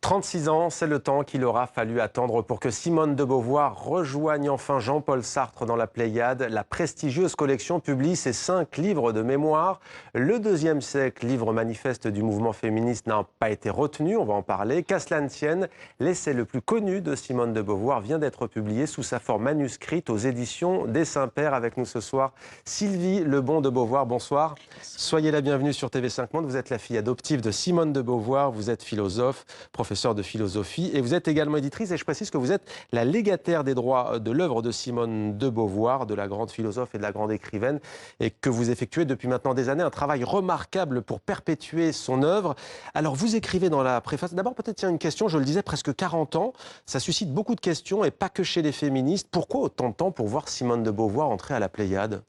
36 ans, c'est le temps qu'il aura fallu attendre pour que Simone de Beauvoir rejoigne enfin Jean-Paul Sartre dans la Pléiade. La prestigieuse collection publie ses 5 livres de mémoire. Le deuxième siècle, livre manifeste du mouvement féministe, n'a pas été retenu, on va en parler. Qu'à cela ne tienne, l'essai le plus connu de Simone de Beauvoir vient d'être publié sous sa forme manuscrite aux éditions des Saints-Pères. Avec nous ce soir, Sylvie Lebon de Beauvoir, bonsoir. Soyez la bienvenue sur TV5 Monde. Vous êtes la fille adoptive de Simone de Beauvoir, vous êtes philosophe, professeur de philosophie et vous êtes également éditrice. Et je précise que vous êtes la légataire des droits de l'œuvre de Simone de Beauvoir, de la grande philosophe et de la grande écrivaine, et que vous effectuez depuis maintenant des années un travail remarquable pour perpétuer son œuvre. Alors vous écrivez dans la préface, d'abord peut-être une question, je le disais, presque 40 ans, ça suscite beaucoup de questions et pas que chez les féministes. Pourquoi autant de temps pour voir Simone de Beauvoir entrer à la Pléiade ?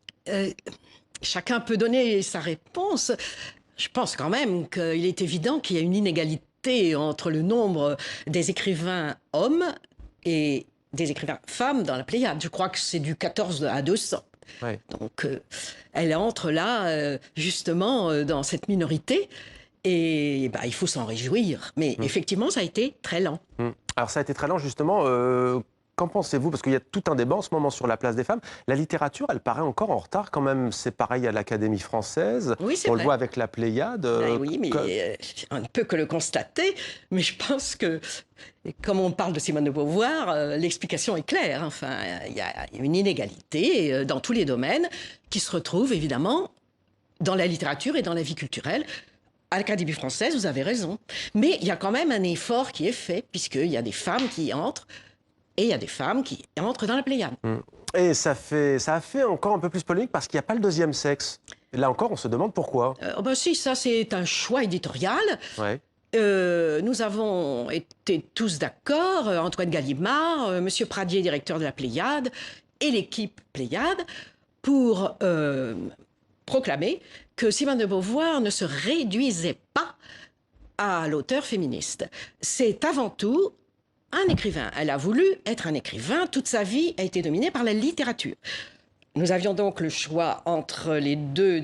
Chacun peut donner sa réponse. Je pense quand même qu'il est évident qu'il y a une inégalité entre le nombre des écrivains hommes et des écrivains femmes dans la Pléiade. Je crois que c'est du 14 à 200. Ouais. Donc elle entre là, justement, dans cette minorité. Et il faut s'en réjouir. Mais effectivement, ça a été très lent. Alors ça a été très lent, justement. Qu'en pensez-vous? Parce qu'il y a tout un débat en ce moment sur la place des femmes. La littérature, elle paraît encore en retard quand même. C'est pareil à l'Académie française. Oui, c'est on vrai. le voit avec la Pléiade. Oui, mais on ne peut que le constater. Mais je pense que, comme on parle de Simone de Beauvoir, l'explication est claire. Enfin, il y a une inégalité dans tous les domaines qui se retrouve évidemment dans la littérature et dans la vie culturelle. À l'Académie française, vous avez raison. Mais il y a quand même un effort qui est fait, puisqu'il y a des femmes qui y entrent. Et il y a des femmes qui entrent dans la Pléiade. Et ça a fait encore un peu plus polémique parce qu'il n'y a pas le deuxième sexe. Et là encore, on se demande pourquoi. Si, ça c'est un choix éditorial. Ouais. Nous avons été tous d'accord, Antoine Gallimard, Monsieur Pradier, directeur de la Pléiade, et l'équipe Pléiade, pour proclamer que Simone de Beauvoir ne se réduisait pas à l'auteur féministe. C'est avant tout un écrivain. Elle a voulu être un écrivain. Toute sa vie a été dominée par la littérature. Nous avions donc le choix entre les deux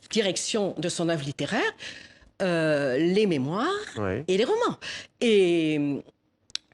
directions de son œuvre littéraire, les mémoires et les romans. Et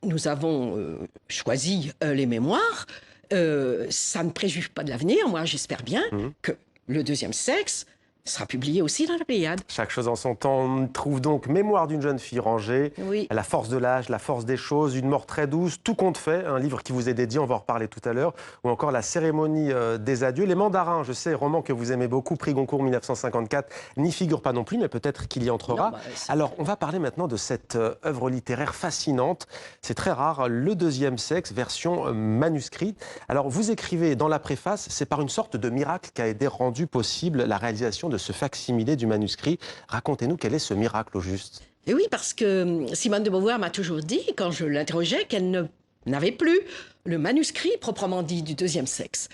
nous avons choisi les mémoires. Ça ne préjuge pas de l'avenir. Moi, j'espère bien que le deuxième sexe sera publié aussi dans la Pléiade. Chaque chose en son temps. On trouve donc Mémoire d'une jeune fille rangée, La force de l'âge, La force des choses, Une mort très douce, Tout compte fait, un livre qui vous est dédié, on va en reparler tout à l'heure, ou encore La cérémonie des adieux. Les mandarins, je sais, roman que vous aimez beaucoup, prix Goncourt 1954, n'y figure pas non plus, mais peut-être qu'il y entrera. Non, alors, on va parler maintenant de cette œuvre littéraire fascinante. C'est très rare, Le deuxième sexe, version manuscrite. Alors, vous écrivez dans la préface, c'est par une sorte de miracle qu'a été rendu possible la réalisation de ce facsimilé du manuscrit. Racontez-nous quel est ce miracle au juste. Et oui, parce que Simone de Beauvoir m'a toujours dit, quand je l'interrogeais, qu'elle n'avait plus le manuscrit proprement dit du deuxième sexe,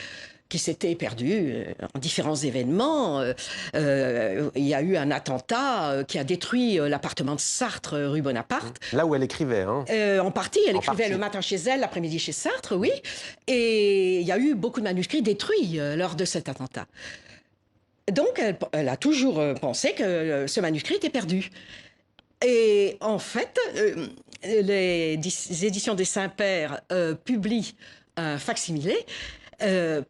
qui s'était perdu en différents événements. Il y a eu un attentat qui a détruit l'appartement de Sartre, rue Bonaparte. Là où elle écrivait, hein. En partie, elle écrivait le matin chez elle, l'après-midi chez Sartre, oui. Et il y a eu beaucoup de manuscrits détruits lors de cet attentat. Donc, elle a toujours pensé que ce manuscrit était perdu. Et en fait, les éditions des Saints-Pères publient un facsimilé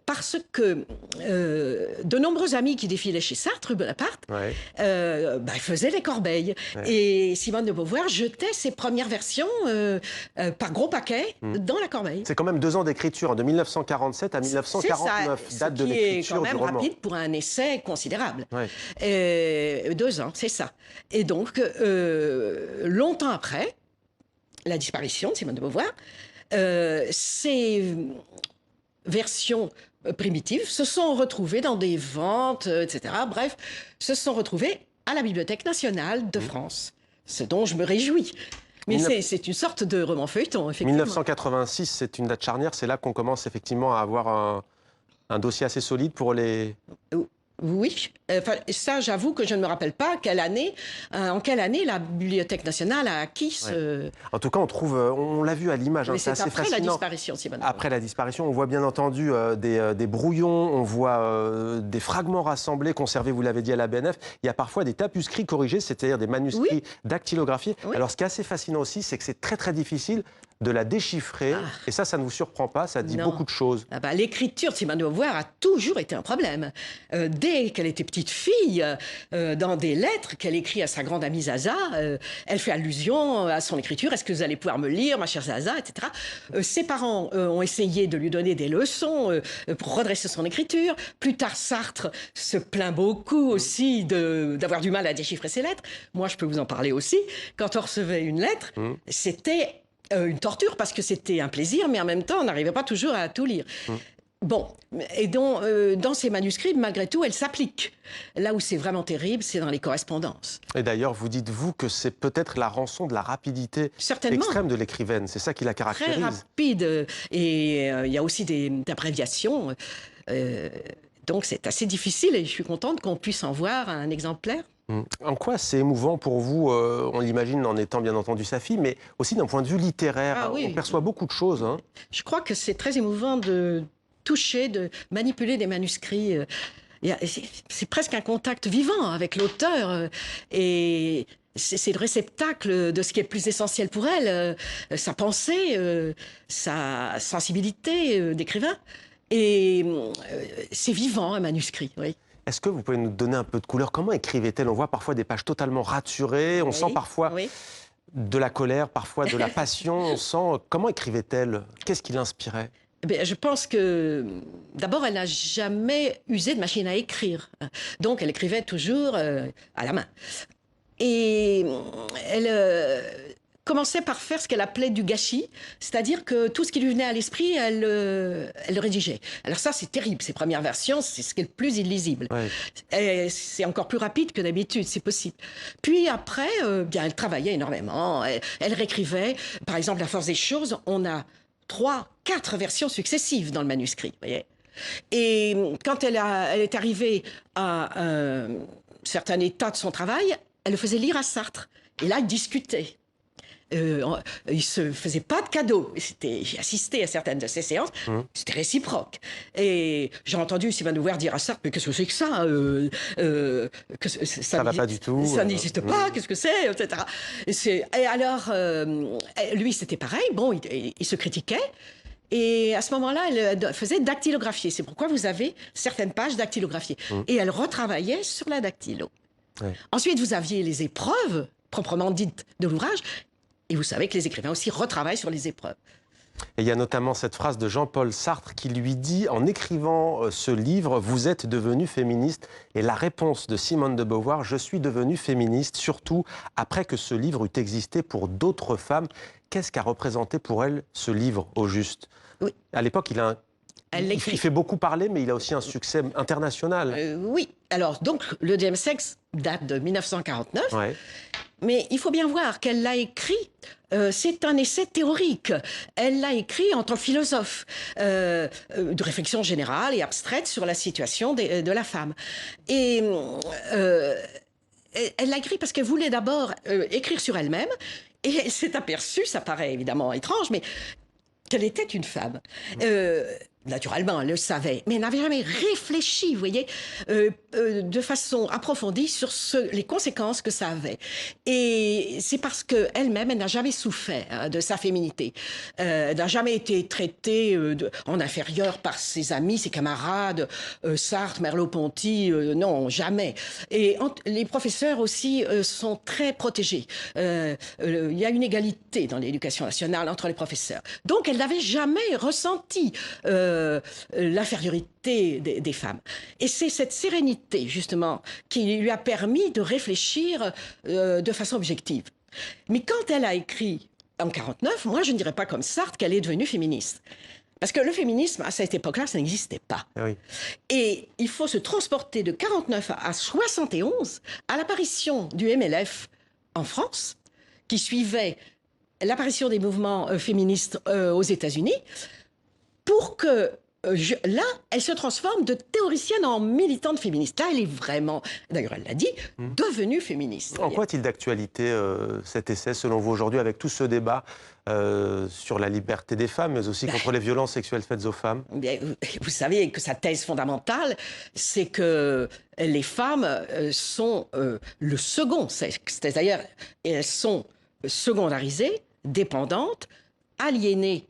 parce que de nombreux amis qui défilaient chez Sartre, rue Bonaparte, faisaient les corbeilles. Et Simone de Beauvoir jetait ses premières versions par gros paquets dans la corbeille. C'est quand même 2 ans d'écriture, de 1947 à 1949, ça, date de l'écriture du roman. C'est quand même rapide pour un essai considérable. 2 ans, c'est ça. Et donc, longtemps après la disparition de Simone de Beauvoir, ces versions primitives se sont retrouvées dans des ventes, etc. Bref, se sont retrouvées à la Bibliothèque nationale de France, ce dont je me réjouis. Mais c'est une sorte de roman feuilleton, effectivement. 1986, c'est une date charnière, c'est là qu'on commence effectivement à avoir un dossier assez solide pour les... Oui, enfin, ça, j'avoue que je ne me rappelle pas en quelle année la Bibliothèque nationale a acquis Ouais. ce... En tout cas, on trouve, on l'a vu à l'image, hein, Mais c'est c'est assez après la fascinant. disparition, Simone de Après Beauvoir. la disparition, on voit bien entendu des brouillons, on voit des fragments rassemblés, conservés, vous l'avez dit, à la BNF. Il y a parfois des tapuscrits corrigés, c'est-à-dire des Oui, manuscrits dactylographiés. oui. Alors, ce qui est assez fascinant aussi, c'est que c'est très, très difficile de la déchiffrer. Ah. Et ça ne vous surprend pas, ça dit Non. beaucoup de choses. Ah bah, l'écriture de Simone de Beauvoir a toujours été un problème. Dès qu'elle était petite fille, dans des lettres qu'elle écrit à sa grande amie Zaza, elle fait allusion à son écriture. Est-ce que vous allez pouvoir me lire, ma chère Zaza, etc. Ses parents ont essayé de lui donner des leçons pour redresser son écriture. Plus tard, Sartre se plaint beaucoup aussi d'avoir du mal à déchiffrer ses lettres. Moi, je peux vous en parler aussi. Quand on recevait une lettre, c'était une torture parce que c'était un plaisir, mais en même temps, on n'arrivait pas toujours à tout lire. Bon, et donc, dans ces manuscrits, malgré tout, elle s'applique. Là où c'est vraiment terrible, c'est dans les correspondances. Et d'ailleurs, vous dites, vous, que c'est peut-être la rançon de la rapidité Certainement. extrême de l'écrivaine. C'est ça qui la Très caractérise. rapide. Et il y a aussi des abréviations. Donc, c'est assez difficile et je suis contente qu'on puisse en voir un exemplaire. En quoi c'est émouvant pour vous, on l'imagine en étant bien entendu sa fille, mais aussi d'un point de vue littéraire? Ah oui. On perçoit beaucoup de choses. Hein. Je crois que c'est très émouvant de toucher, de manipuler des manuscrits. C'est presque un contact vivant avec l'auteur. Et c'est le réceptacle de ce qui est le plus essentiel pour elle, sa pensée, sa sensibilité d'écrivain. Et c'est vivant, un manuscrit, oui. Est-ce que vous pouvez nous donner un peu de couleur? Comment écrivait-elle? On voit parfois des pages totalement raturées, on sent parfois de la colère, parfois de la passion. On sent... Comment écrivait-elle? Qu'est-ce qui l'inspirait? Je pense que, d'abord, elle n'a jamais usé de machine à écrire. Donc, elle écrivait toujours à la main. Et elle commençait par faire ce qu'elle appelait du gâchis, c'est-à-dire que tout ce qui lui venait à l'esprit, elle le rédigeait. Alors ça, c'est terrible. Ces premières versions, c'est ce qui est le plus illisible. Et c'est encore plus rapide que d'habitude, c'est possible. Puis après, bien, elle travaillait énormément. Elle réécrivait. Par exemple, La force des choses, on a 3, 4 versions successives dans le manuscrit, vous voyez. Et quand elle est arrivée à un certain état de son travail, elle le faisait lire à Sartre. Et là, ils discutaient. Il se faisait pas de cadeaux. J'ai assisté à certaines de ces séances. C'était réciproque. Et j'ai entendu Simone de Beauvoir dire à Sartre, mais qu'est-ce que c'est que ça ça va pas du tout. Ça n'existe pas. Qu'est-ce que c'est, etc. Et alors, lui, c'était pareil. Bon, il se critiquait. Et à ce moment-là, elle faisait dactylographier. C'est pourquoi vous avez certaines pages dactylographiées. Et elle retravaillait sur la dactylo. Ensuite, vous aviez les épreuves, proprement dites, de l'ouvrage. Et vous savez que les écrivains aussi retravaillent sur les épreuves. Et il y a notamment cette phrase de Jean-Paul Sartre qui lui dit, en écrivant ce livre, « Vous êtes devenu féministe ». Et la réponse de Simone de Beauvoir, « Je suis devenue féministe, surtout après que ce livre eût existé pour d'autres femmes ». Qu'est-ce qu'a représenté pour elle ce livre, au juste? À l'époque, il fait beaucoup parler, mais il a aussi un succès international. Oui. Alors, donc, le deuxième sexe date de 1949. Mais il faut bien voir qu'elle l'a écrit, c'est un essai théorique. Elle l'a écrit en tant que philosophe, de réflexion générale et abstraite sur la situation de la femme. Et elle l'a écrit parce qu'elle voulait d'abord écrire sur elle-même, et elle s'est aperçue, ça paraît évidemment étrange, mais qu'elle était une femme. Naturellement, elle le savait, mais elle n'avait jamais réfléchi, vous voyez, de façon approfondie sur les conséquences que ça avait. Et c'est parce qu'elle-même, elle n'a jamais souffert de sa féminité. Elle n'a jamais été traitée en inférieure par ses amis, ses camarades, Sartre, Merleau-Ponty, non, jamais. Et les professeurs aussi sont très protégés. Il y a une égalité dans l'éducation nationale entre les professeurs. Donc, elle n'avait jamais ressenti l'infériorité des femmes. Et c'est cette sérénité, justement, qui lui a permis de réfléchir de façon objective. Mais quand elle a écrit en 1949, moi, je ne dirais pas comme Sartre qu'elle est devenue féministe. Parce que le féminisme, à cette époque-là, ça n'existait pas. Et il faut se transporter de 1949 à 1971, à l'apparition du MLF en France, qui suivait l'apparition des mouvements féministes aux États-Unis, pour que là, elle se transforme de théoricienne en militante féministe. Là, elle est vraiment, d'ailleurs elle l'a dit, devenue féministe. En quoi est-il d'actualité cet essai, selon vous, aujourd'hui, avec tout ce débat sur la liberté des femmes, mais aussi contre les violences sexuelles faites aux femmes? Bien, vous savez que sa thèse fondamentale, c'est que les femmes sont le second sexe. C'est-à-dire, elles sont secondarisées, dépendantes, aliénées,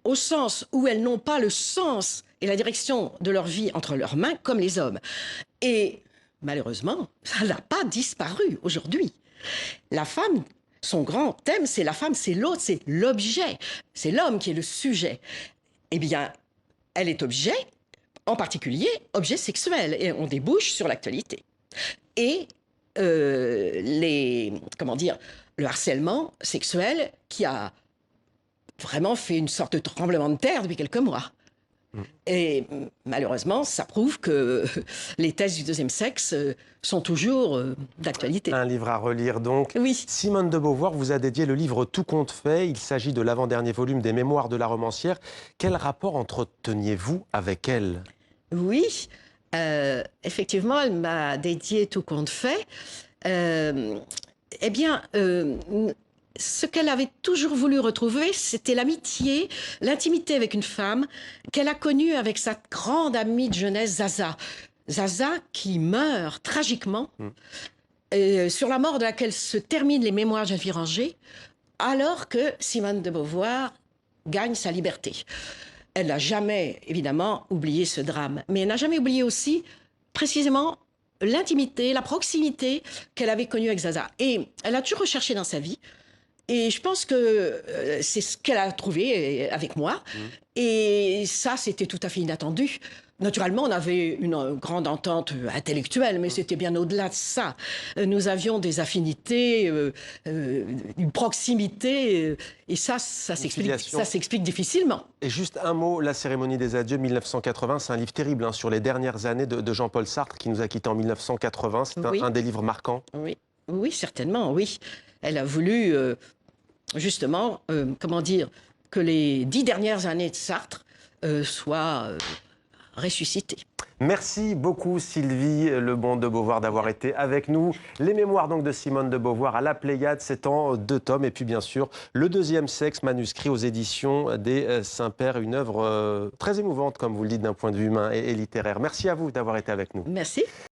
au sens où elles n'ont pas le sens et la direction de leur vie entre leurs mains comme les hommes. Et malheureusement, ça n'a pas disparu aujourd'hui. La femme, son grand thème, c'est la femme, c'est l'autre, c'est l'objet. C'est l'homme qui est le sujet. Eh bien, elle est objet, en particulier objet sexuel. Et on débouche sur l'actualité. Et le harcèlement sexuel qui a vraiment fait une sorte de tremblement de terre depuis quelques mois. Et malheureusement, ça prouve que les thèses du deuxième sexe sont toujours d'actualité. Un livre à relire donc. Oui. Simone de Beauvoir vous a dédié le livre Tout compte fait. Il s'agit de l'avant-dernier volume des Mémoires de la romancière. Quel rapport entreteniez-vous avec elle? Oui, effectivement, elle m'a dédié Tout compte fait. Ce qu'elle avait toujours voulu retrouver, c'était l'amitié, l'intimité avec une femme qu'elle a connue avec sa grande amie de jeunesse, Zaza. Zaza qui meurt tragiquement, sur la mort de laquelle se terminent les Mémoires d'une fille rangée, alors que Simone de Beauvoir gagne sa liberté. Elle n'a jamais, évidemment, oublié ce drame, mais elle n'a jamais oublié aussi, précisément, l'intimité, la proximité qu'elle avait connue avec Zaza. Et elle a toujours recherché dans sa vie. Et je pense que c'est ce qu'elle a trouvé avec moi. Et ça, c'était tout à fait inattendu. Naturellement, on avait une grande entente intellectuelle, mais c'était bien au-delà de ça. Nous avions des affinités, une proximité, et ça s'explique difficilement. Et juste un mot, La cérémonie des adieux, 1980, c'est un livre terrible hein, sur les dernières années de Jean-Paul Sartre, qui nous a quittés en 1980. C'est un des livres marquants. Oui, oui, certainement, oui. Elle a voulu, justement, que les 10 dernières années de Sartre soient ressuscitées. Merci beaucoup Sylvie Lebon de Beauvoir d'avoir été avec nous. Les Mémoires donc de Simone de Beauvoir à la Pléiade, c'est en 2 tomes. Et puis bien sûr, Le deuxième sexe, manuscrit aux éditions des Saint-Pères, une œuvre très émouvante, comme vous le dites, d'un point de vue humain et littéraire. Merci à vous d'avoir été avec nous. Merci.